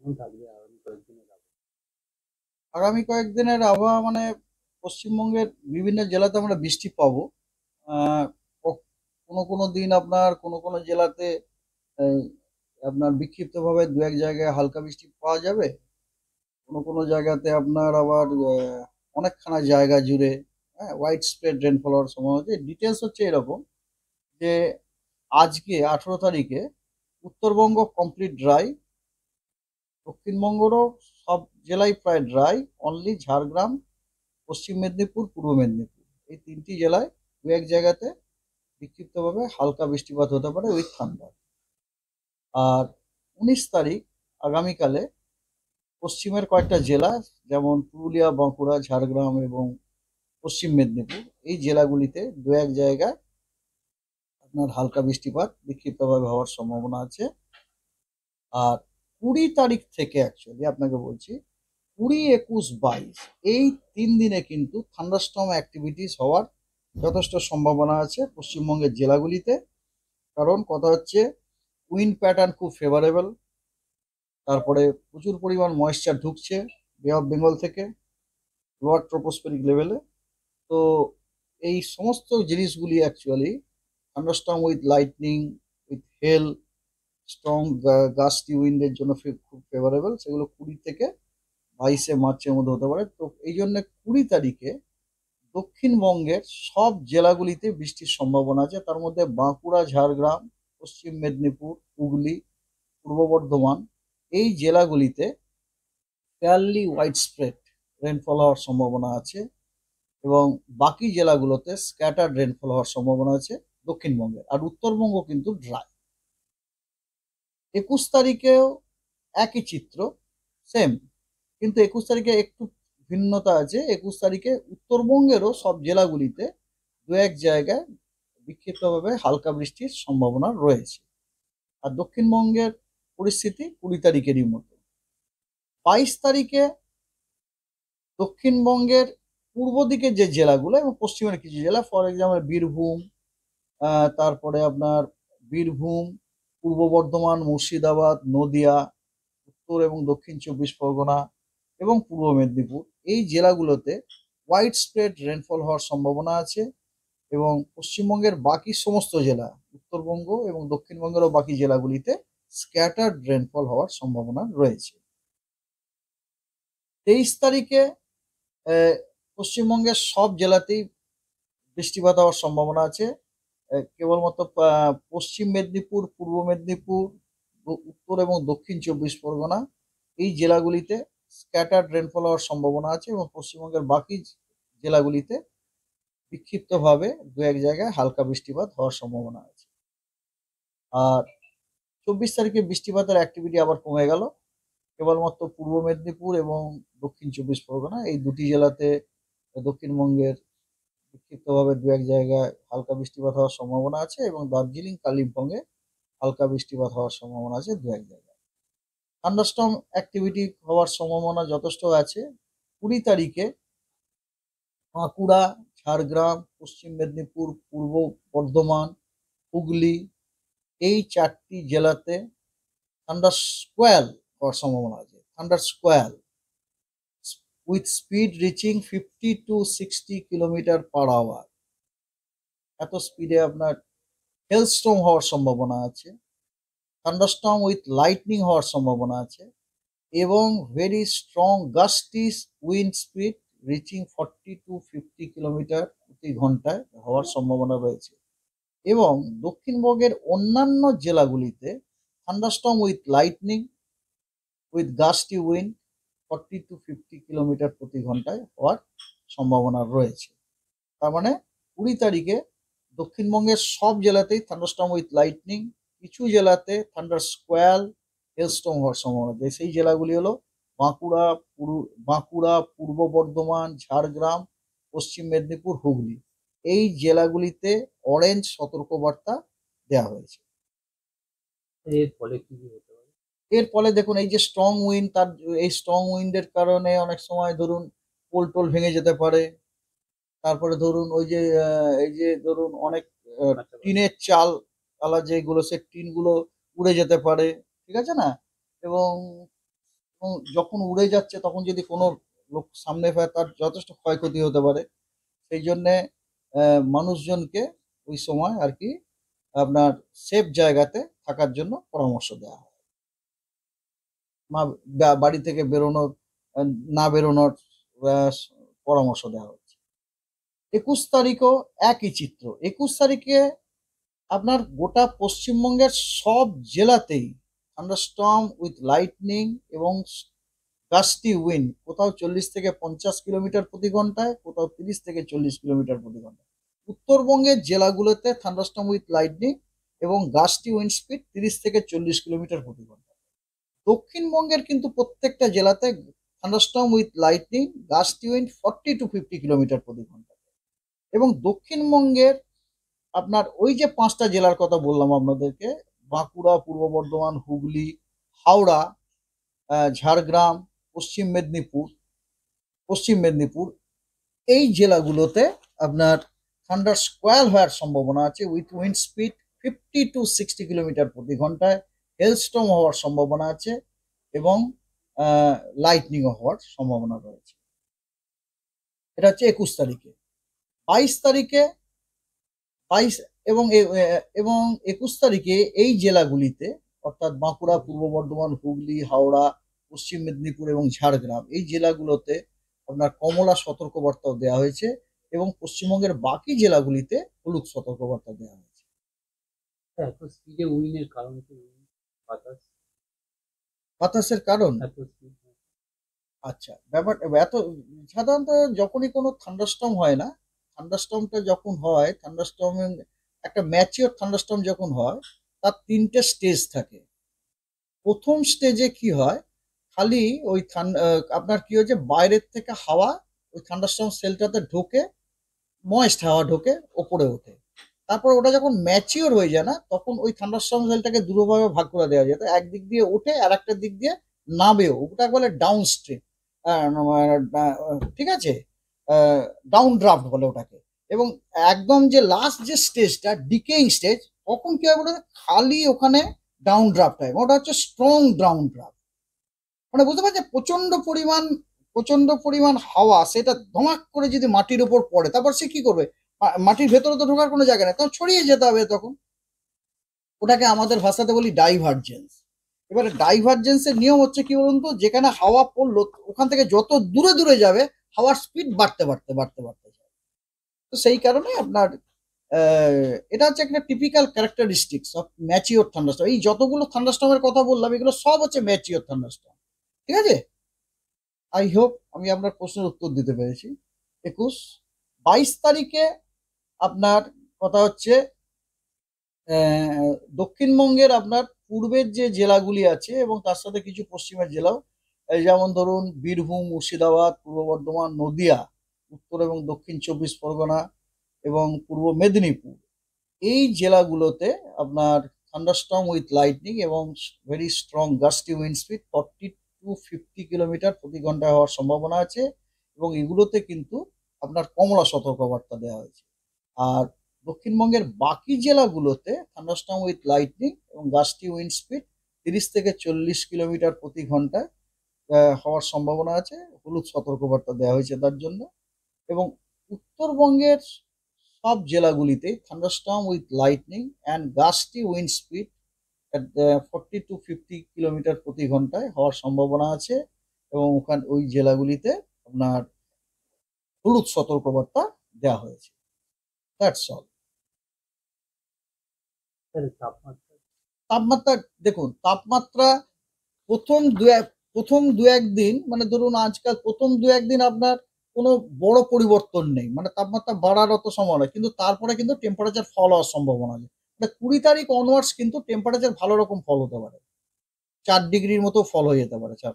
কেমন থাকবে আগামী কয়েকদিনের আবহাওয়া? আগামী কয়েকদিনের আবহাওয়া মানে পশ্চিমবঙ্গের বিভিন্ন জেলাতে আমরা বৃষ্টি পাবো। আহ, কোনো কোনো দিন আপনার কোনো কোনো জেলাতে এই, আপনার বিক্ষিপ্তভাবে দু এক জায়গায় হালকা বৃষ্টি পাওয়া যাবে। কোনো কোনো জায়গাতে আপনার আবার অনেকখানা জায়গা জুড়ে হোয়াইট স্প্রেড রেনফল হওয়ার সম্ভাবনা হচ্ছে। ডিটেলস হচ্ছে এরকম যে আজকে 18 তারিখে উত্তরবঙ্গ কমপ্লিট ড্রাই, দক্ষিণবঙ্গেরও সব জেলাই প্রায় ড্রাই, অনলি ঝাড়গ্রাম, পশ্চিম মেদিনীপুর, পূর্ব মেদিনীপুর এই তিনটি জেলায় দু এক জায়গাতে বিক্ষিপ্তভাবে হালকা বৃষ্টিপাত হতে পারে উইথ থান্ডার। আর 19 তারিখ আগামীকালে পশ্চিমের কয়েকটা জেলা যেমন পুরুলিয়া, বাঁকুড়া, ঝাড়গ্রাম এবং পশ্চিম মেদিনীপুর এই জেলাগুলিতে দু এক জায়গায় আপনার হালকা বৃষ্টিপাত বিক্ষিপ্তভাবে হওয়ার সম্ভাবনা আছে। আর 20 তারিখ থেকে অ্যাকচুয়ালি আপনাকে বলছি 20, 21, 22 এই 3 দিনে কিন্তু থান্ডারস্টর্ম অ্যাক্টিভিটিস হওয়ার যথেষ্ট সম্ভাবনা আছে পশ্চিমবঙ্গের জেলাগুলিতে। কারণ কথা হচ্ছে উইন্ড প্যাটার্ন খুব ফেভারেবল, তারপরে প্রচুর পরিমাণ ময়েশ্চার ঢুকছে বে অফ বেঙ্গল থেকে লোয়ার ট্রোপোস্ফেরিক লেভেলে। তো এই সমস্ত জিনিসগুলি actually thunderstorm with lightning, with hail, strong gusty উইন্ডের জন্য খুব ফেভারেবল। সেগুলো 20 থেকে 22 মার্চের মধ্যে হতে পারে। তো এই জন্য 20 তারিখে দক্ষিণবঙ্গের সব জেলাগুলিতে বৃষ্টির সম্ভাবনা আছে। তার মধ্যে বাঁকুড়া, ঝাড়গ্রাম, পশ্চিম মেদিনীপুর, হুগলি, পূর্ব বর্ধমান এই জেলাগুলিতে ফেয়ারলি ওয়াইড স্প্রেড রেনফল হওয়ার সম্ভাবনা আছে এবং বাকি জেলাগুলোতে স্ক্যাটার্ড রেনফল হওয়ার সম্ভাবনা আছে দক্ষিণবঙ্গের। আর উত্তরবঙ্গ কিন্তু ড্রাই। 21 তারিখেও একই চিত্র, সেম, কিন্তু 21 তারিখে একটু ভিন্নতা আছে। 21 তারিখে উত্তরবঙ্গেরও সব জেলাগুলিতে দু এক জায়গায় বিক্ষিপ্তভাবে হালকা বৃষ্টির সম্ভাবনা রয়েছে। আর দক্ষিণবঙ্গের পরিস্থিতি 20 তারিখেরই মতো। 22 তারিখে দক্ষিণবঙ্গের পূর্ব দিকের যে জেলাগুলো এবং পশ্চিমের কিছু জেলা, ফর এক্সাম্পল বীরভূম, তারপরে আপনার বীরভূম, পূর্ব বর্ধমান, মুর্শিদাবাদ, নদিয়া, উত্তর এবং দক্ষিণ 24 পরগনা এবং পূর্ব মেদিনীপুর এই জেলাগুলোতে ওয়াইড স্প্রেড রেনফল হওয়ার সম্ভাবনা আছে। এবং পশ্চিমবঙ্গের বাকি সমস্ত জেলা, উত্তরবঙ্গ এবং দক্ষিণবঙ্গেরও বাকি জেলাগুলিতে স্ক্যাটার্ড রেনফল হওয়ার সম্ভাবনা রয়েছে। 23 তারিখে আহ, পশ্চিমবঙ্গের সব জেলাতেই বৃষ্টিপাত হওয়ার সম্ভাবনা আছে। কেবলমাত্র পশ্চিম মেদিনীপুর, পূর্ব মেদিনীপুর, উত্তর এবং দক্ষিণ 24 পরগনা এই জেলাগুলিতে স্ক্যাটার্ড রেনফল হওয়ার সম্ভাবনা আছে এবং পশ্চিমবঙ্গের বাকি জেলাগুলিতে বিক্ষিপ্তভাবে দু এক জায়গায় হালকা বৃষ্টিপাত হওয়ার সম্ভাবনা আছে। আর 24 তারিখে বৃষ্টিপাতের অ্যাক্টিভিটি আবার কমে গেল। কেবলমাত্র পূর্ব মেদিনীপুর এবং দক্ষিণ 24 পরগনা এই দুটি জেলাতে দক্ষিণবঙ্গের বিক্ষিপ্তভাবে দু এক জায়গায় হালকা বৃষ্টিপাত হওয়ার সম্ভাবনা আছে এবং দার্জিলিং, কালিম্পংয়ে হালকা বৃষ্টিপাত হওয়ার সম্ভাবনা আছে দু এক জায়গায়। থান্ডারস্টর্ম অ্যাক্টিভিটি হওয়ার সম্ভাবনা যথেষ্ট আছে। 20 তারিখে বাঁকুড়া, ঝাড়গ্রাম, পশ্চিম মেদিনীপুর, পূর্ব বর্ধমান, হুগলি এই 4টি জেলাতে থান্ডার স্কোয়াল হওয়ার সম্ভাবনা আছে। Thunder squall with speed reaching 50 to 60 kilometre per hour, এত স্পিডে আপনার হেলস্টর্ম হওয়ার সম্ভাবনা আছে। থান্ডারস্টর্ম উইথ লাইটনিং হওয়ার সম্ভাবনা আছে এবং very strong gusties wind speed reaching 40 to 50 kilometre প্রতি ঘন্টায় হওয়ার সম্ভাবনা রয়েছে। এবং দক্ষিণবঙ্গের অন্যান্য জেলাগুলিতে thunderstorm with lightning with gusty wind 40 to 50 kilometre প্রতি ঘন্টায় হওয়ার সম্ভাবনা রয়েছে। তার মানে 20 তারিখে দক্ষিণবঙ্গের সব জেলাতেই থান্ডারস্টর্ম উইথ লাইটনিং, কিছু জেলাতে থান্ডার স্কোয়াল হেলস্টর্ম হওয়ার সম্ভাবনা আছে। সেই জেলাগুলি হলো বাঁকুড়া, বাঁকুড়া, পূর্ব বর্ধমান, ঝাড়গ্রাম, পশ্চিম মেদিনীপুর, হুগলি এই জেলাগুলিতে অরেঞ্জ সতর্কবার্তা দেওয়া হয়েছে। এর ফলে কি কি হতে পারে? এর ফলে দেখুন এই যে স্ট্রং উইন্ড, তার এই স্ট্রং উইন্ডের কারণে অনেক সময় ধরুন পোল টোল ভেঙে যেতে পারে। তারপরে ধরুন ওই যে এই যে ধরুন অনেক কাছাকাছি। টিনের চাল আলা যেগুলো সে টিনগুলো উড়ে যেতে পারে, ঠিক আছে না? এবং এবং যখন উড়ে যাচ্ছে তখন যদি কোনো লোক সামনে পায় তার যথেষ্ট ক্ষয়ক্ষতি হতে পারে। সেই জন্যে মানুষজনকে ওই সময় আর কি আপনার সেফ জায়গাতে থাকার জন্য পরামর্শ দেওয়া হয়। বাড়ি থেকে বেরোনোর আহ, না বেরোনোর আহ, পরামর্শ দেওয়া হচ্ছে। 21 তারিখও একই চিত্র। 21 তারিখে আপনার গোটা পশ্চিমবঙ্গের সব জেলাতেই থান্ডারস্টর্ম উইথ লাইটনিং এবং গাস্টি উইন্ড, কোথাও 40 থেকে 50 কিলোমিটার প্রতি ঘন্টায়, কোথাও 30 থেকে 40 কিলোমিটার প্রতি ঘন্টায়। উত্তরবঙ্গের জেলাগুলোতে থান্ডারস্টর্ম উইথ লাইটনিং এবং গাস্টি উইন্ড স্পিড 30 থেকে 40 কিলোমিটার প্রতি ঘন্টা। দক্ষিণবঙ্গের কিন্তু প্রত্যেকটা জেলাতে thunderstorm with lightning gusty wind 40 to 50 kilometre প্রতি ঘন্টা। এবং দক্ষিণবঙ্গের আপনার ওই যে 5টা জেলার কথা বললাম আপনাদেরকে, বাঁকুড়া, পূর্ব বর্ধমান, হুগলি, হাওড়া, ঝাড়গ্রাম, পশ্চিম মেদিনীপুর, এই জেলাগুলোতে আপনার থান্ডার স্কোয়াল হওয়ার সম্ভাবনা আছে with wind speed 50 to 60 kilometre প্রতি ঘন্টায়। হেলস্টর্ম হওয়ার সম্ভাবনা আছে এবং লাইটনিংও হওয়ার সম্ভাবনা রয়েছে। এটা হচ্ছে 21 তারিখে। 22 তারিখে 22 এবং 21 তারিখে এই জেলাগুলিতে, অর্থাৎ বাঁকুড়া, পূর্ব বর্ধমান, হুগলি, হাওড়া, পশ্চিম মেদিনীপুর এবং ঝাড়গ্রাম, এই জেলাগুলোতে আপনার কমলা সতর্কবার্তাও দেওয়া হয়েছে এবং পশ্চিমবঙ্গের বাকি জেলাগুলিতে হলুদ সতর্কবার্তা দেওয়া হয়েছে। এত স্পিডে উইনের কারণ কি? বাতাস বাতাসের কারণ, এত স্পিড। আচ্ছা, ব্যাপার এত সাধারণত যখনই কোনো থান্ডারস্টর্ম হয় না, থান্ডারস্টর্মটা যখন হয়, থান্ডারস্টর্ম একটা ম্যাচিওর থান্ডারস্টর্ম যখন হয়, তার 3টে স্টেজ থাকে। প্রথম স্টেজে কি হয়, খালি ওই আপনার কি হয়েছে, বাইরের থেকে হাওয়া ওই থান্ডারস্টর্ম সেলটাতে ঢোকে, ময়েস্ট হাওয়া ঢোকে, ওপরে ওঠে। তারপর ওটা যখন ম্যাচিওর হয়ে যায় না, তখন ওই থান্ডারস্টর্ম সেলটাকে দুভাবে ভাগ করে দেওয়া যায়। তো একদিক দিয়ে ওঠে আর একটা দিক দিয়ে নামেও, ওটা বলে ডাউন স্ট্রিম, ঠিক আছে, ডাউন ড্রাফট বলে ওটাকে। এবং একদম যে লাস্ট যে স্টেজটা ডিকেইং স্টেজ, তখন কি হয় বলে, খালি ওখানে ডাউন ড্রাফট হয়, ওটা হচ্ছে স্ট্রং ডাউন ড্রাফট। মানে বুঝতে পারছেন, প্রচন্ড পরিমাণ হাওয়া সেটা ধমাক করে যদি মাটির উপর পড়ে, তারপর সে কি করবে, মাটির ভেতরে তো ঢোকার কোনো জায়গা নেই, তখন ছড়িয়ে যেতে হবে তখন। ওটাকে আমাদের ভাষাতে বলি ডাইভারজেন্স। এবারে ডাইভারজেন্সের নিয়ম হচ্ছে কি বলুন তো, যেখানে হাওয়া পড়লো ওখান থেকে যত দূরে দূরে যাবে, হাওয়ার স্পিড বাড়তে যায়। তো সেই কারণে আপনার এটা হচ্ছে একটা typical characteristics of mature thunderstorm. এই যতগুলো থান্ডারস্টর্মের কথা বললাম, এগুলো সব হচ্ছে ম্যাচিওর থান্ডারস্টর্ম। ঠিক আছে, আই হোপ আমি আপনার প্রশ্নের উত্তর দিতে পেরেছি। 22 তারিখে আপনার কথা হচ্ছে দক্ষিণবঙ্গের আপনার পূর্বের যে জেলাগুলি আছে এবং তার সাথে কিছু পশ্চিমের জেলাও, এই যেমন ধরুন বীরভূম, মুর্শিদাবাদ, পূর্ব বর্ধমান, নদিয়া, উত্তর এবং দক্ষিণ 24 পরগনা এবং পূর্ব মেদিনীপুর, এই জেলাগুলোতে আপনার থান্ডারস্টর্ম উইথ লাইটনিং এবং very strong gusty wind speed 40 to 50 kilometre প্রতি ঘন্টায় হওয়ার সম্ভাবনা আছে। এবং এগুলোতে কিন্তু আপনার কমলা সতর্কবার্তা দেওয়া হয়েছে। আর দক্ষিণবঙ্গের বাকি জেলাগুলোতে থান্ডারস্টর্ম উইথ লাইটনিং এবং গাস্টি উইন্ড স্পিড 30 থেকে 40 কিলোমিটার প্রতি ঘন্টায় হওয়ার সম্ভাবনা আছে, হলুদ সতর্কবার্তা দেওয়া হয়েছে তার জন্য। এবং উত্তরবঙ্গের সব জেলাগুলিতে thunderstorm with lightning and gusty wind speed 40 to 50 kilometre প্রতি ঘন্টায় হওয়ার সম্ভাবনা আছে। এবং ওই জেলাগুলিতে আপনার হলুদ সতর্কবার্তা দেওয়া হয়েছে। That's all. তাপমাত্রা তাপমাত্রা, দেখুন তাপমাত্রা প্রথম দু একদিন, মানে ধরুন আজকাল প্রথম দু একদিন আপনার কোনো বড় পরিবর্তন নেই, মানে তাপমাত্রা বাড়ার অত সময় নয়, কিন্তু তারপরে কিন্তু টেম্পারেচার ফল হওয়ার সম্ভাবনা আছে। 20 তারিখ অনওয়ার্ডস কিন্তু টেম্পারেচার ভালো রকম ফল হতে পারে, 4 ডিগ্রির মতো ফল হয়ে যেতে পারে, 4